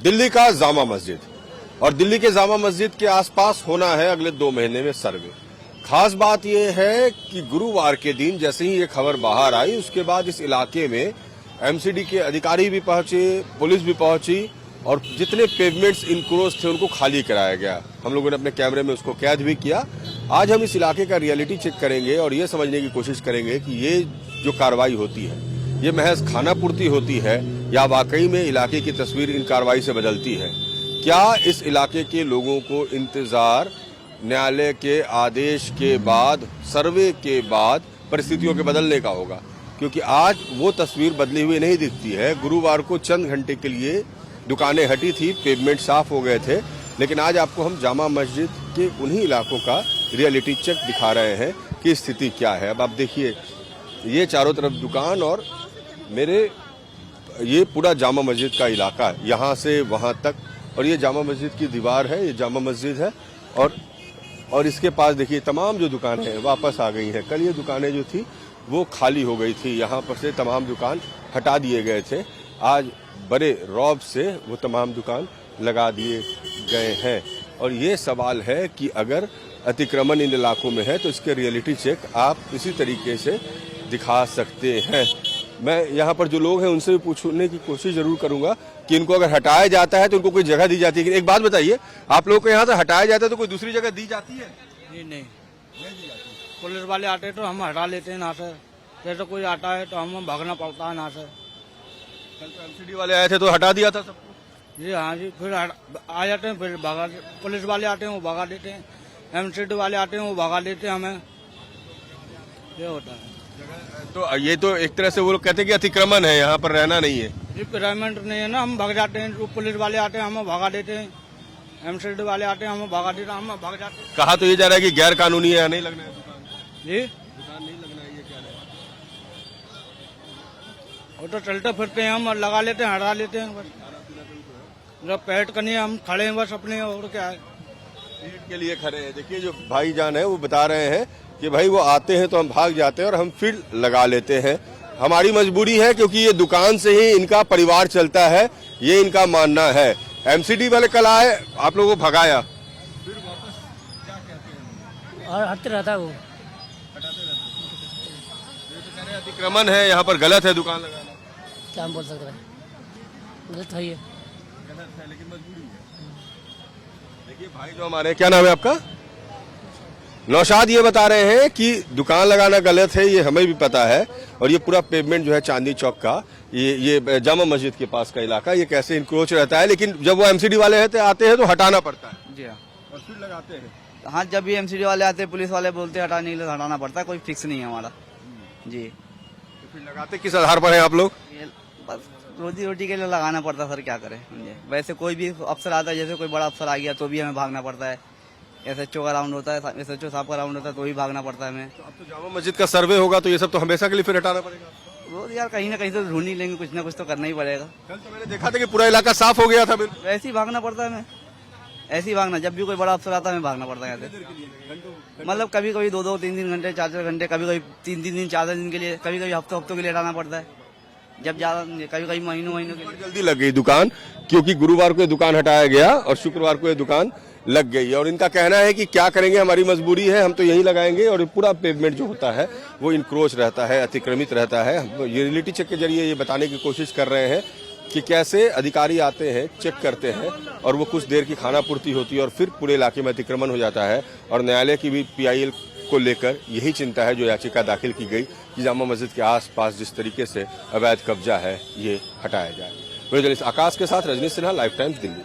दिल्ली का जामा मस्जिद और दिल्ली के जामा मस्जिद के आसपास होना है अगले 2 महीने में सर्वे। खास बात यह है कि गुरुवार के दिन जैसे ही ये खबर बाहर आई उसके बाद इस इलाके में एमसीडी के अधिकारी भी पहुंचे, पुलिस भी पहुंची और जितने पेवमेंट्स इनक्रोच थे उनको खाली कराया गया। हम लोगों ने अपने कैमरे में उसको कैद भी किया। आज हम इस इलाके का रियलिटी चेक करेंगे और ये समझने की कोशिश करेंगे कि ये जो कार्रवाई होती है ये महज खानापूर्ति होती है या वाकई में इलाके की तस्वीर इन कार्रवाई से बदलती है। क्या इस इलाके के लोगों को इंतजार न्यायालय के आदेश के बाद, सर्वे के बाद परिस्थितियों के बदलने का होगा? क्योंकि आज वो तस्वीर बदली हुई नहीं दिखती है। गुरुवार को चंद घंटे के लिए दुकानें हटी थी, पेवमेंट साफ हो गए थे, लेकिन आज आपको हम जामा मस्जिद के उन्हीं इलाकों का रियलिटी चेक दिखा रहे हैं कि स्थिति क्या है। अब आप देखिए, ये चारों तरफ दुकान और ये पूरा जामा मस्जिद का इलाका है, यहाँ से वहाँ तक। और ये जामा मस्जिद की दीवार है, ये जामा मस्जिद है और इसके पास देखिए तमाम जो दुकानें हैं वापस आ गई हैं। कल ये दुकानें जो थी वो खाली हो गई थी, यहाँ पर से तमाम दुकान हटा दिए गए थे। आज बड़े रौब से वो तमाम दुकान लगा दिए गए हैं। और ये सवाल है कि अगर अतिक्रमण इन इलाकों में है तो इसके रियलिटी चेक आप इसी तरीके से दिखा सकते हैं। मैं यहाँ पर जो लोग हैं उनसे भी पूछने की कोशिश जरूर करूंगा कि इनको अगर हटाया जाता है तो उनको कोई जगह दी जाती है। एक बात बताइए, आप लोगों को यहाँ से हटाया जाता है तो कोई दूसरी जगह दी जाती है? नहीं दी जाती। पुलिस वाले आते हैं तो हम हटा लेते हैं ना सर। जैसे कोई आता है तो हम भागना पड़ता है ना सर। कल तो एमसीडी वाले आए थे तो हटा दिया था सबको। जी हाँ जी, फिर आ जाते हैं, फिर भगा। पुलिस वाले आते हैं वो भगा देते हैं, एमसीडी वाले आते हैं वो भगा देते हैं हमें। ये होता है। तो ये तो एक तरह से वो लोग कहते हैं कि अतिक्रमण है, यहाँ पर रहना नहीं है। जी पेमेंट नहीं है ना, हम भाग जाते हैं। जो पुलिस वाले आते हैं हमें भगा देते हैं, एमसीडी वाले आते हैं हमें भगा देते हैं, हम भाग जाते हैं। कहा तो ये जा रहा है कि गैर कानूनी है, नहीं लगना है दुकान। जी दुकान नहीं लगना है, ये क्या है? वो तो चलते फिरते हैं, हम लगा लेते हैं, हटा लेते हैं बस। जब पेट करनी हम खड़े हैं बस अपने, और क्या है। पेट के लिए खड़े हैं। देखिए जो भाईजान है वो बता रहे हैं कि भाई वो आते हैं तो हम भाग जाते हैं और हम फिर लगा लेते हैं। हमारी मजबूरी है क्योंकि ये दुकान से ही इनका परिवार चलता है, ये इनका मानना है। एमसीडी वाले कल आए, आप लोगों को भगाया, फिर वापस क्या कहते हैं? और हटते रहता है वो, हटाते रहते हैं। ये तो कह रहे हैं अतिक्रमण है, यहाँ पर गलत है दुकान लगाना। क्या हम बोल सकते हैं, गलत है ये, गलत है लेकिन मजबूरी है। देखिए भाई जो हमारे, क्या नाम है आपका? नौशाद ये बता रहे हैं कि दुकान लगाना गलत है, ये हमें भी पता है। और ये पूरा पेवमेंट जो है चांदनी चौक का, ये जामा मस्जिद के पास का इलाका, ये कैसे इंक्रोच रहता है, लेकिन जब वो एमसीडी वाले आते हैं तो हटाना पड़ता है। जी हाँ, और फिर लगाते हैं। हाँ जब भी एमसीडी वाले आते हैं, पुलिस वाले बोलते हैं हटाने के लिए, हटाना पड़ता है, कोई फिक्स नहीं है हमारा। जी तो फिर लगाते किस आधार पर हैं आप लोग? ये बस रोजी रोटी के लिए लगाना पड़ता है सर, क्या करें। वैसे कोई भी अफसर आता है, जैसे कोई बड़ा अफसर आ गया तो भी हमें भागना पड़ता है। एसएचओ का राउंड होता है, एसएचओ साहब का राउंड होता है तो भी भागना पड़ता है हमें। तो अब तो जामा मस्जिद का सर्वे होगा तो ये सब तो हमेशा के लिए फिर हटाना पड़ेगा। रोज यार कहीं ना कहीं तो ढूंढ ही लेंगे, कुछ ना कुछ तो करना ही पड़ेगा। कल तो मैंने देखा था कि पूरा इलाका साफ हो गया था। ऐसे ही भागना पड़ता है हमें, ऐसे ही भागना। जब भी कोई बड़ा अफसर आता है हमें भागना पड़ता है। मतलब कभी कभी 2-2, 3-3 घंटे, 4-4 घंटे, कभी कभी 3-3 दिन, 4 दिन के लिए, कभी कभी हफ्तों के लिए हटाना पड़ता है। जब ज्यादा, कभी कभी महीनों के लिए। जल्दी लग गई दुकान, क्योंकि गुरुवार को ये दुकान हटाया गया और शुक्रवार को ये दुकान लग गई। और इनका कहना है कि क्या करेंगे, हमारी मजबूरी है, हम तो यही लगाएंगे। और पूरा पेवमेंट जो होता है वो इनक्रोच रहता है, अतिक्रमित रहता है। ये रियलिटी चेक के जरिए ये बताने की कोशिश कर रहे हैं कि कैसे अधिकारी आते हैं, चेक करते हैं और वो कुछ देर की खानापूर्ति होती है और फिर पूरे इलाके में अतिक्रमण हो जाता है। और न्यायालय की भी पीआईएल को लेकर यही चिंता है जो याचिका दाखिल की गई कि जामा मस्जिद के आसपास जिस तरीके से अवैध कब्जा है ये हटाया जाए। जर्नलिस्ट आकाश के साथ रजनीश सिन्हा, लाइफ टाइम्स, दिल्ली।